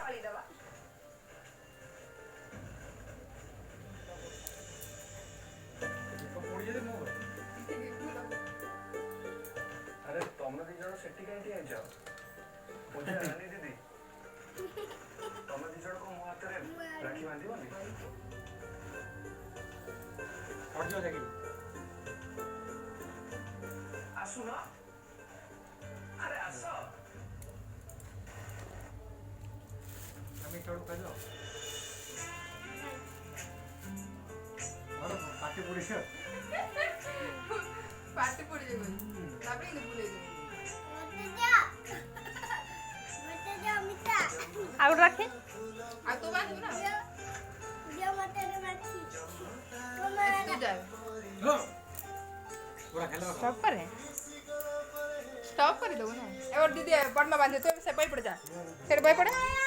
ତଳି ଦବା अरे तुम दी जण सेठी कहीं ठिया छ मुझे रानी दीदी तुम दी जण को मुंह हाथ रे राखी बांधी बनी और जो जाके आसु ना अरे आसो हमें छोड़ कर दो और पार्टी पूरी से पार्टी पड़ जाए तापरे इन भूले जाए मत जा मिता आउट रखे आ तो बात ना जो मत रे माछी तू जाए पूरा खेलो स्टॉप करे स्टॉप कर दो ना और दीदी पड़ना बांधे तो से पाई पड़ जा तेरे पाई पड़े